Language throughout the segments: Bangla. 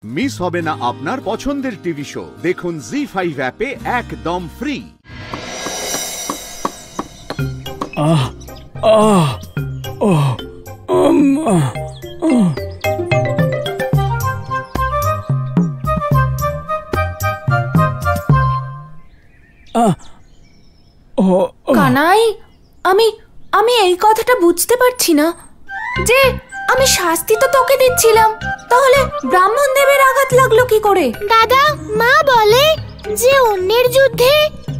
মিস হবে না আপনার পছন্দের টিভি শো। দেখুন জি5 অ্যাপে একদম ফ্রি। কানাই, আমি এই কথাটা বুঝতে পারছি না যে আমি শাস্তি তো তোকে দিচ্ছিলাম, তাহলে ব্রাহ্মণ দেবের আঘাত লাগলো কি করে? দাদা, মা বলে যে অন্যের যুদ্ধে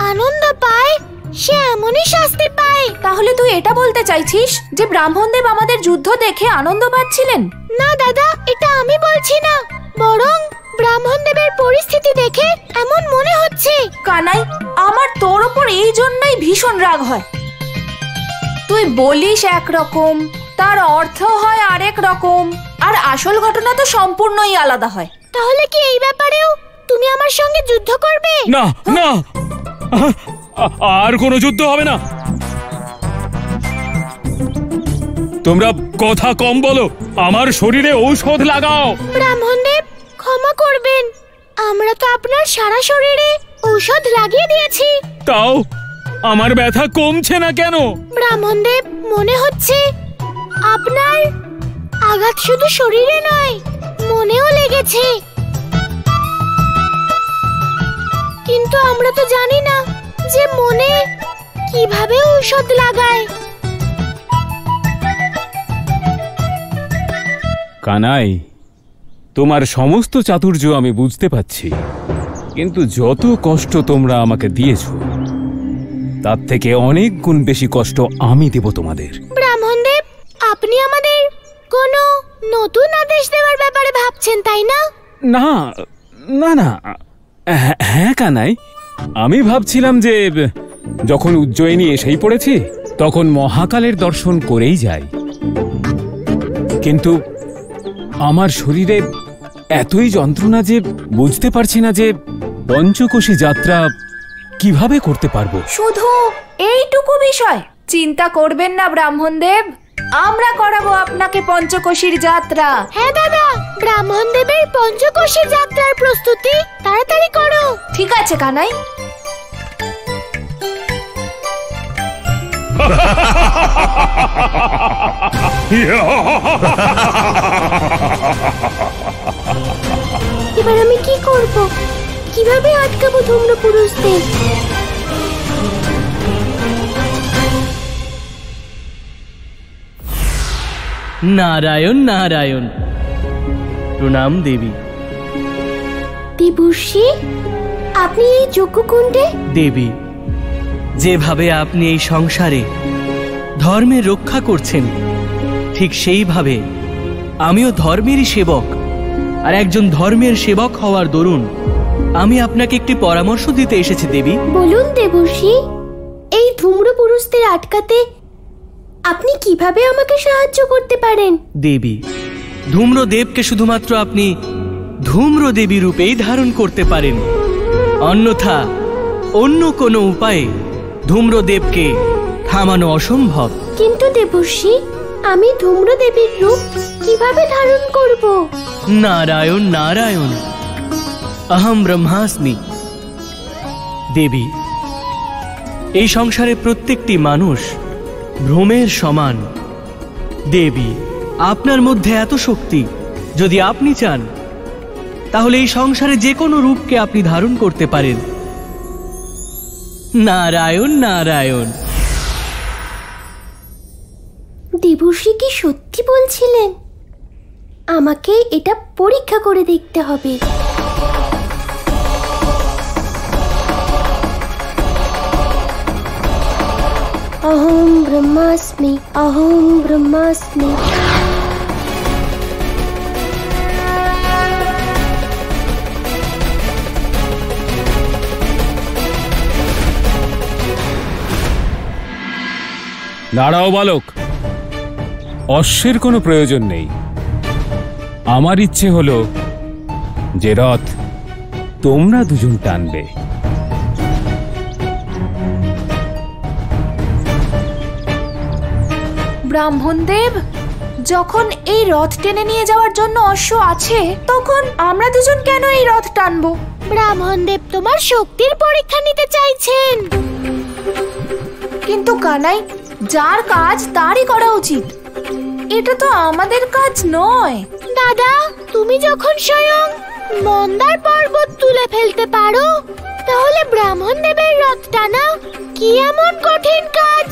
আনন্দ পায় সে এমনই শাস্তি পায়। তাহলে তুই এটা বলতে চাইছিস যে ব্রাহ্মণ দেব আমাদের যুদ্ধ দেখে আনন্দ পাচ্ছিলেন? না দাদা, এটা আমি বলছি না, বরং ব্রাহ্মণ দেবের পরিস্থিতি দেখে এমন মনে হচ্ছে। কানাই, আমার তোর উপর এই জন্যই ভীষণ রাগ হয়। তুই বলিস একরকম, তার অর্থ হয় আরেক রকম, আর আসল ঘটনা তো সম্পূর্ণই আলাদা হয়। তাহলে কি এই ব্যাপারেও তুমি আমার সঙ্গে যুদ্ধ করবে? না না, আর কোনো যুদ্ধ হবে না। তোমরা কথা কম বলো, আমার শরীরে ঔষধ লাগাও। ব্রাহ্মণদেব, ক্ষমা করবেন, আমরা তো আপনার সারা শরীরে ঔষধ লাগিয়ে দিয়েছি, তাও আমার ব্যথা কমছে না কেন? ব্রাহ্মণদেব, মনে হচ্ছে আপনার আঘাত শুধু শরীরে নয়, মনেও লেগেছে। কিন্তু আমরা তো জানি না যে মনে কিভাবে ঔষধ লাগায়। কানাই, তোমার সমস্ত চাতুর্য আমি বুঝতে পারছি, কিন্তু যত কষ্ট তোমরা আমাকে দিয়েছো তার থেকে অনেক গুণ বেশি কষ্ট আমি দেব তোমাদের। ব্রাহ্মণদেব, আপনি আমাদের কোনো নতুন আদেশ দেওয়ার ব্যাপারে ভাবছেন, তাই না? না না না, হ্যাঁ কানাই, আমি ভাবছিলাম যে যখন উজ্জয়িনী এসেই পড়েছি তখন মহাকালের দর্শন করেই যাই, কিন্তু আমার শরীরে এতই যন্ত্রণা যে বুঝতে পারছি না যে পঞ্চকোশী যাত্রা কিভাবে করতে পারবো। শুধু এইটুকু বিষয় চিন্তা করবেন না ব্রাহ্মণ দেব, আমরা করাবো আপনাকে পঞ্চকোশীর যাত্রা। হ্যাঁ দাদা, ব্রাহ্মণ দেবের পঞ্চকোশী যাত্রার প্রস্তুতি তাড়াতাড়ি করো। ঠিক আছে কানাই। এবার আমি কি করব? কিভাবে আটকাবো ধূম্র পুরুষদের? নারায়ণ নারায়ণ, প্রণাম দেবী। দেবর্ষি, আপনি এই যজ্ঞকুণ্ডে? দেবী, যেভাবে আপনি এই সংসারে ধর্মের রক্ষা করছেন, ঠিক সেইভাবে আমিও ধর্মেরই সেবক, আর একজন ধর্মের সেবক হওয়ার দরুন আমি আপনাকে একটি পরামর্শ দিতে এসেছি দেবী। বলুন দেবর্ষি, এই ধূম্র পুরুষদের আটকাতে আপনি কিভাবে আমাকে সাহায্য করতে পারেন? দেবী, ধূম্রদেবকে শুধুমাত্র আপনি ধূম্রদেবী রূপেই ধারণ করতে পারেন, অন্যথা অন্য কোনো উপায়ে ধূম্রদেবকে থামানো অসম্ভব। কিন্তু দেবর্ষি, আমি ধূম্রদেবীর রূপ কিভাবে ধারণ করব? নারায়ণ নারায়ণ, অহম ব্রহ্মাস্মি। দেবী, এই সংসারে প্রত্যেকটি মানুষ ভ্রমের সমান। দেবী, আপনার মধ্যে এত শক্তি, যদি আপনি চান তাহলে এই সংসারে যে কোনো রূপকে আপনি ধারণ করতে পারেন। নারায়ণ নারায়ণ। দেবর্ষি কি সত্যি বলছিলেন? আমাকে এটা পরীক্ষা করে দেখতে হবে। অহম ব্রহ্মাস্মি, অহম ব্রহ্মাস্মি। দাঁড়াও বালক, অশ্বের কোনো প্রয়োজন নেই। আমার ইচ্ছে হলো যে রথ তোমরা দুজন টানবে। ব্রাহ্মণ দেব, যখন এই রথ টেনে নিয়ে যাওয়ার জন্য অশ্ব আছে, তখন আমরা দুজন কেন এই রথ টানবো? ব্রাহ্মণদেব তোমার শক্তির পরীক্ষা নিতে চাইছেন। কিন্তু কানাই, যার কাজ তারই করা উচিত। এটা তো আমাদের কাজ নয়। দাদা, তুমি যখন স্বয়ং মন্দার পর্বত তুলে ফেলতে পারো, তাহলে ব্রাহ্মণ দেবের রথ টানা কি এমন কঠিন কাজ?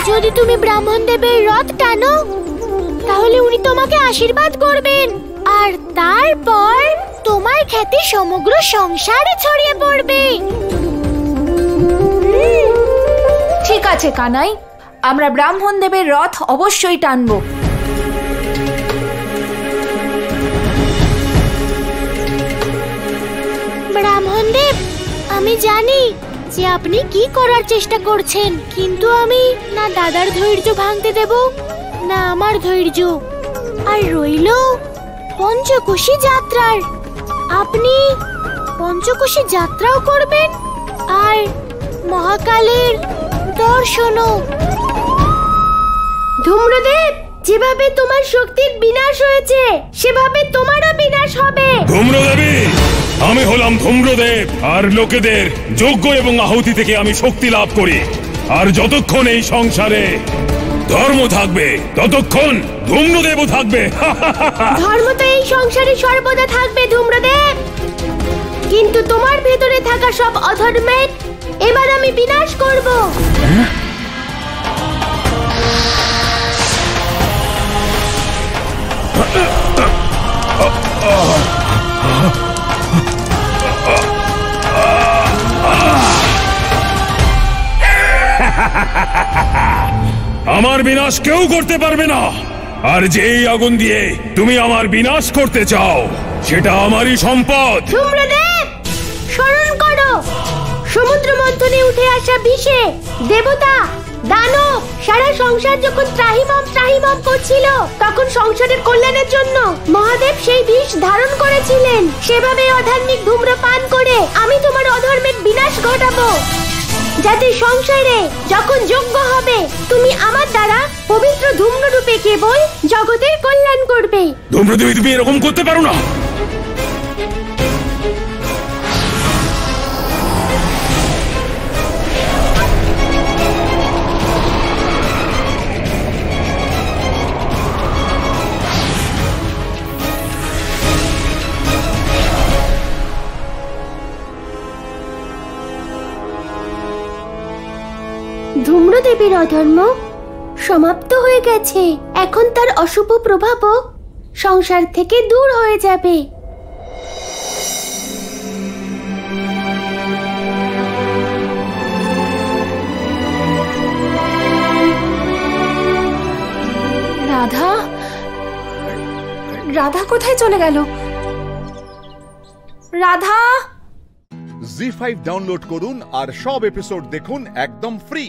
যদি তুমি ব্রাহ্মণ দেবের রথ টানো, তাহলে উনি তোমাকে আশীর্বাদ করবেন, আর তারপর তোমার খ্যাতি সমগ্র সংসারে ছড়িয়ে পড়বে। ঠিক আছে কানাই, আমরা ব্রাহ্মণ দেবের রথ অবশ্যই টানবো। ব্রাহ্মণ দেব, আমি জানি যে আপনি কি করার চেষ্টা করছেন, কিন্তু আমি না দাদার ধৈর্য ভাঙতে দেব, না আমার ধৈর্য। আর রইল পঞ্চকোশী যাত্রার, আপনি পঞ্চকোশী যাত্রাও করবেন আর মহাকালের দর্শনও। ধূম্রদেব, যেভাবে তোমার শক্তির বিনাশ হয়েছে, সেভাবে তোমারও বিনাশ হবে। ধূম্রদেবী, আমি হলাম ধূম্রদেব, আর লোকেদের যজ্ঞ এবং আহুতি থেকে আমি শক্তি লাভ করি। আর যতক্ষণ এই সংসারে ধর্ম থাকবে, ততক্ষণ ধূম্রদেবও থাকবে। ধর্ম তো এই সংসারে সর্বদা থাকবে ধূম্রদেব, কিন্তু তোমার ভেতরে থাকা সব অধর্মের এবার আমি বিনাশ করব। আমার বিনাশ কেউ করতে পারবে না। আর যেই আগুন দিয়ে তুমি আমার বিনাশ করতে চাও, সেটা আমারই সম্পদ। ধূম্রদেব, স্মরণ করো, সমুদ্র মন্থনে উঠে আসা বিষে দেবতা, দানব, সারা সংসার যখন ত্রাহিমাম ত্রাহিমাম করছিল, তখন সংসারের কল্যাণের জন্য মহাদেব সেই বিষ ধারণ করেছিলেন। সেভাবে অধার্মিক ধূম্রপান করে আমি তোমার অধর্মের বিনাশ ঘটাবো, যাতে সংসারে যখন যজ্ঞ হবে, তুমি আমার দ্বারা পবিত্র ধূম্র রূপে কেবল জগতের কল্যাণ করবে। ধূম্রদেবী, তুমি এরকম করতে পারো না। ধূম্রদেবীর অধর্ম সমাপ্ত হয়ে গেছে, এখন তার অশুভ প্রভাবও সংসার থেকে দূর হয়ে যাবে। রাধা, রাধা কোথায় চলে গেল? রাধা! জি5 ডাউনলোড করুন আর সব এপিসোড দেখুন একদম ফ্রি।